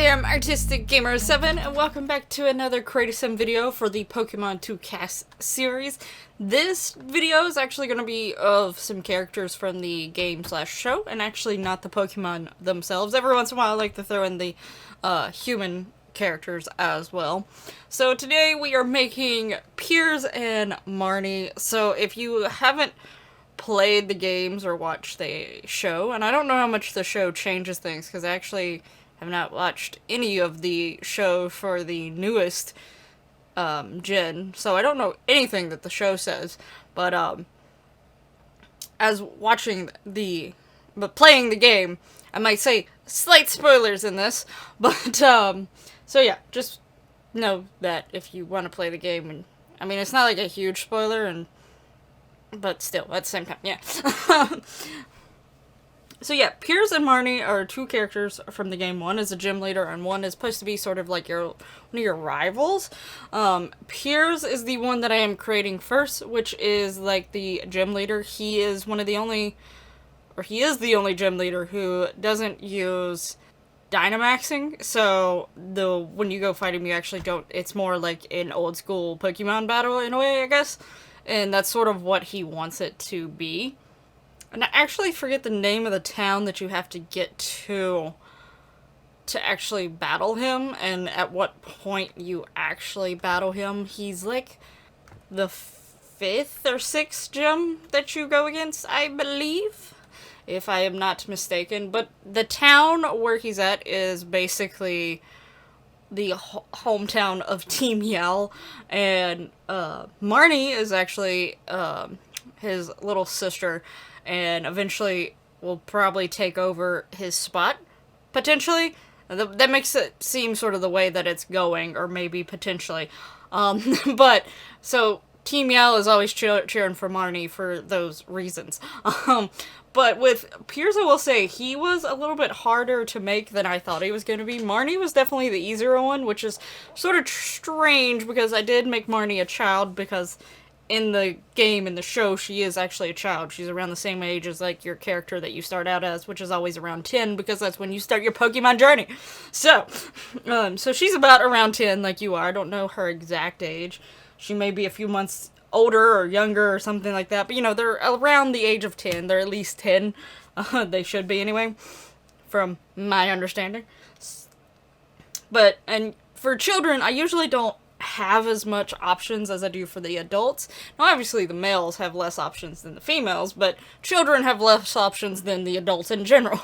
I'm Artistic Gamer 7 and welcome back to another Create a Sim video for the Pokemon 2 CAS series. This video is actually going to be of some characters from the game/show and actually not the Pokemon themselves. Every once in a while I like to throw in the human characters as well. So today we are making Piers and Marnie. So if you haven't played the games or watched the show, and I don't know how much the show changes things because I actually have not watched any of the show for the newest gen, so I don't know anything that the show says, but as watching but playing the game, I might say slight spoilers in this, but so yeah, just know that if you want to play the game, and I mean it's not like a huge spoiler, but still at the same time, yeah. So yeah, Piers and Marnie are two characters from the game. One is a gym leader, and one is supposed to be sort of like one of your rivals. Piers is the one that I am creating first, which is like the gym leader. He is the only gym leader who doesn't use Dynamaxing. So when you go fight him, you actually don't. It's more like an old school Pokemon battle in a way, I guess. And that's sort of what he wants it to be. And I actually forget the name of the town that you have to get to actually battle him, and at what point you actually battle him. He's like the 5th or 6th gym that you go against, I believe, if I am not mistaken. But the town where he's at is basically the hometown of Team Yell, and Marnie is actually his little sister, and eventually will probably take over his spot, potentially. That makes it seem sort of the way that it's going, or maybe potentially. But, so, Team Yell is always cheering for Marnie for those reasons. But with Piers, I will say, he was a little bit harder to make than I thought he was going to be. Marnie was definitely the easier one, which is sort of strange, because I did make Marnie a child, because in the game, in the show, she is actually a child. She's around the same age as, like, your character that you start out as, which is always around 10, because that's when you start your Pokemon journey. So, so she's about around 10, like you are. I don't know her exact age. She may be a few months older or younger or something like that, but, you know, they're around the age of 10. They're at least 10. They should be, anyway, from my understanding. But, and for children, I usually don't have as much options as I do for the adults. Now, obviously, the males have less options than the females, but children have less options than the adults in general.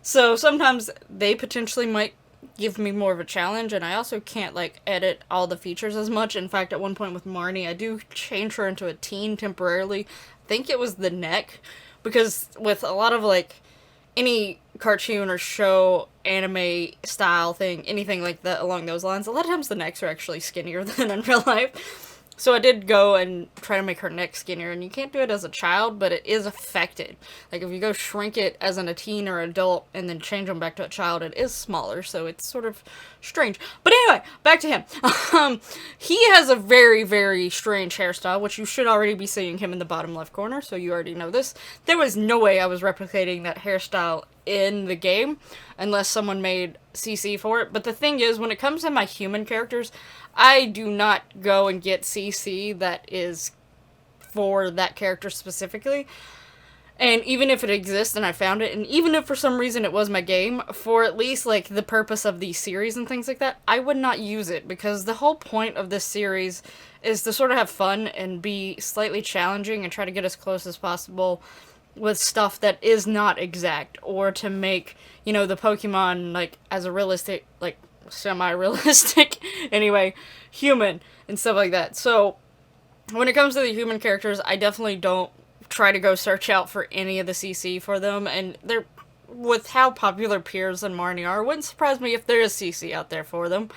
So sometimes they potentially might give me more of a challenge, and I also can't, like, edit all the features as much. In fact, at one point with Marnie, I do change her into a teen temporarily. I think it was the neck, because with a lot of, like, any cartoon or show, anime style thing, anything like that along those lines, a lot of times the necks are actually skinnier than in real life. So I did go and try to make her neck skinnier, and you can't do it as a child, but it is affected. Like, if you go shrink it as a teen or adult and then change them back to a child, it is smaller, so it's sort of strange. But anyway, back to him. He has a very, very strange hairstyle, which you should already be seeing him in the bottom left corner, so you already know this. There was no way I was replicating that hairstyle in the game unless someone made CC for it. But the thing is, when it comes to my human characters, I do not go and get CC that is for that character specifically. And even if it exists and I found it, and even if for some reason it was my game, for at least, like, the purpose of the series and things like that, I would not use it, because the whole point of this series is to sort of have fun and be slightly challenging and try to get as close as possible with stuff that is not exact, or to make, you know, the Pokemon, like, as a realistic, like, semi-realistic, anyway, human, and stuff like that. So, when it comes to the human characters, I definitely don't try to go search out for any of the CC for them, and they're, with how popular Piers and Marnie are, it wouldn't surprise me if there is CC out there for them.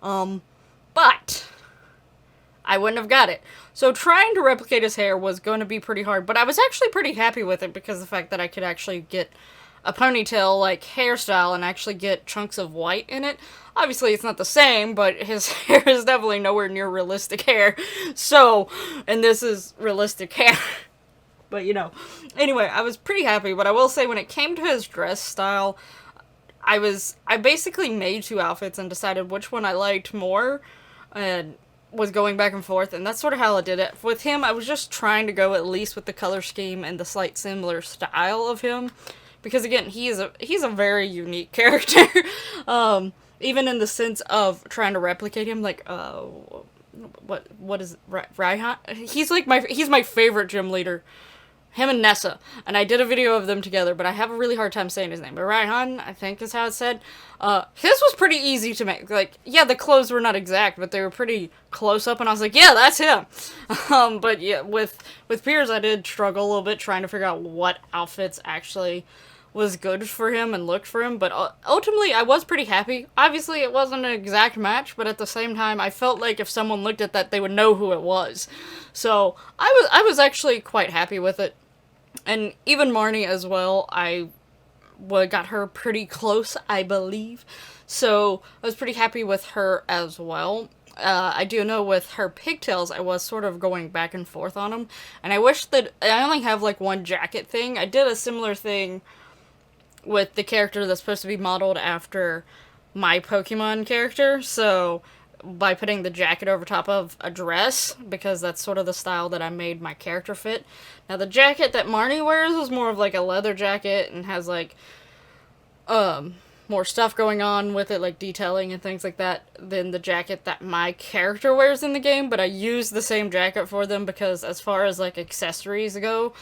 But I wouldn't have got it. So trying to replicate his hair was going to be pretty hard, but I was actually pretty happy with it because of the fact that I could actually get a ponytail like hairstyle and actually get chunks of white in it. Obviously it's not the same, but his hair is definitely nowhere near realistic hair. So, and this is realistic hair. But, you know, anyway, I was pretty happy, but I will say when it came to his dress style, I basically made 2 outfits and decided which one I liked more, and was going back and forth, and that's sort of how I did it. With him, I was just trying to go at least with the color scheme and the slight similar style of him, because again, he's a very unique character, even in the sense of trying to replicate him, like, what is Raihan? He's my favorite gym leader. Him and Nessa. And I did a video of them together, but I have a really hard time saying his name. But Raihan, I think is how it's said. His was pretty easy to make. Like, yeah, the clothes were not exact, but they were pretty close up, and I was like, yeah, that's him. But yeah, with Piers, I did struggle a little bit trying to figure out what outfits actually was good for him and looked for him, but ultimately I was pretty happy. Obviously it wasn't an exact match, but at the same time I felt like if someone looked at that they would know who it was. So I was actually quite happy with it. And even Marnie as well, I got her pretty close, I believe. So I was pretty happy with her as well. I do know with her pigtails, I was sort of going back and forth on them. And I wish that I only have like one jacket thing. I did a similar thing with the character that's supposed to be modeled after my Pokemon character, so by putting the jacket over top of a dress, because that's sort of the style that I made my character fit. Now the jacket that Marnie wears is more of like a leather jacket and has like more stuff going on with it, like detailing and things like that, than the jacket that my character wears in the game, but I use the same jacket for them because as far as like accessories go,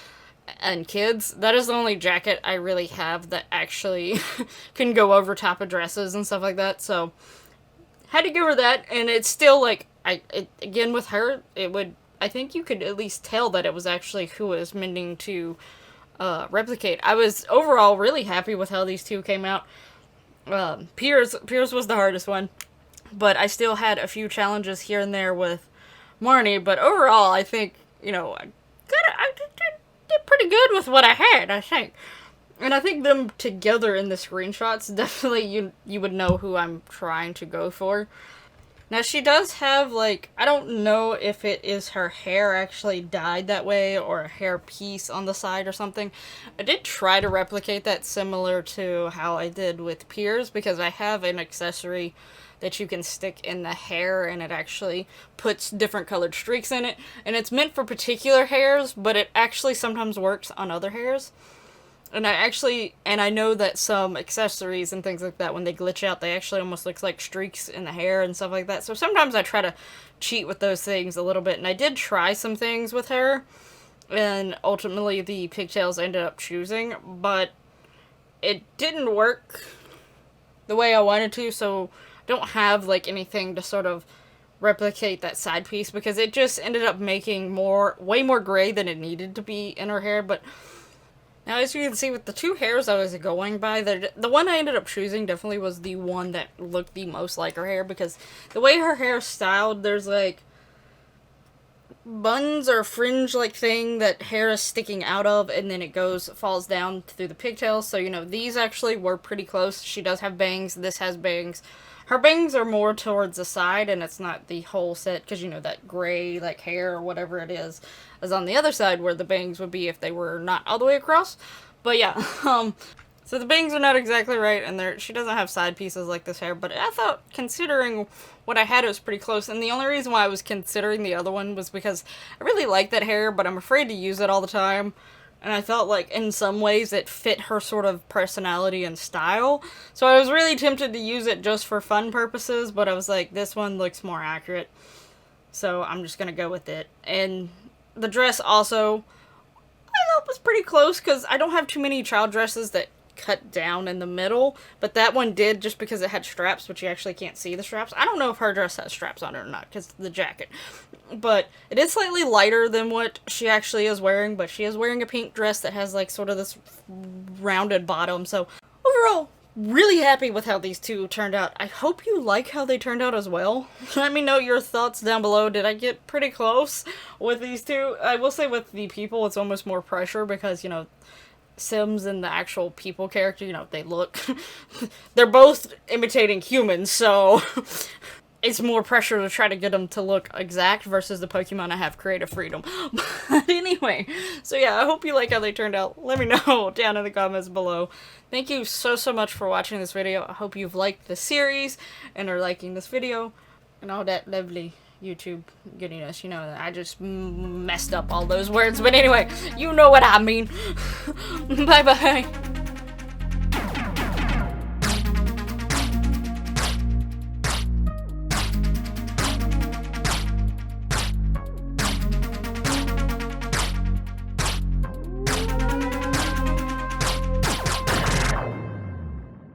and kids, that is the only jacket I really have that actually can go over top of dresses and stuff like that, so had to give her that, and it's still like, again with her, I think you could at least tell that it was actually who I was meaning to replicate. I was overall really happy with how these two came out. Piers was the hardest one, but I still had a few challenges here and there with Marnie, but overall I think, I did pretty good with what I had, I think. And I think them together in the screenshots, definitely you would know who I'm trying to go for. Now she does have, like, I don't know if it is her hair actually dyed that way or a hair piece on the side or something. I did try to replicate that similar to how I did with Piers, because I have an accessory that you can stick in the hair and it actually puts different colored streaks in it. And it's meant for particular hairs, but it actually sometimes works on other hairs. And I know that some accessories and things like that, when they glitch out, they actually almost look like streaks in the hair and stuff like that. So sometimes I try to cheat with those things a little bit. And I did try some things with her, and ultimately the pigtails I ended up choosing, but it didn't work the way I wanted to, so I don't have like anything to sort of replicate that side piece, because it just ended up making way more gray than it needed to be in her hair. But now, as you can see, with the two hairs I was going by, the one I ended up choosing definitely was the one that looked the most like her hair, because the way her hair is styled, there's like buns or fringe-like thing that hair is sticking out of, and then it falls down through the pigtails. So, these actually were pretty close. She does have bangs. This has bangs. Her bangs are more towards the side, and it's not the whole set, because, that gray, like, hair or whatever it is on the other side where the bangs would be if they were not all the way across. But, yeah, so the bangs are not exactly right, and she doesn't have side pieces like this hair, but I thought, considering what I had, it was pretty close. And the only reason why I was considering the other one was because I really like that hair, but I'm afraid to use it all the time. And I felt like in some ways it fit her sort of personality and style. So I was really tempted to use it just for fun purposes, but I was like, this one looks more accurate. So I'm just going to go with it. And the dress also, I thought was pretty close, because I don't have too many child dresses that cut down in the middle, but that one did, just because it had straps, but you actually can't see the straps. I don't know if her dress has straps on it or not, because the jacket, but it is slightly lighter than what she actually is wearing, but she is wearing a pink dress that has like sort of this rounded bottom. So overall, really happy with how these two turned out. I hope you like how they turned out as well. Let me know your thoughts down below. Did I get pretty close with these two? I will say with the people, it's almost more pressure, because Sims and the actual people character, they look, they're both imitating humans, so it's more pressure to try to get them to look exact versus the Pokemon I have creative freedom. But anyway, so yeah, I hope you like how they turned out. Let me know down in the comments below. Thank you so much for watching this video. I hope you've liked the series and are liking this video and all that lovely YouTube goodiness. You know, I just messed up all those words, but anyway, you know what I mean. Bye bye.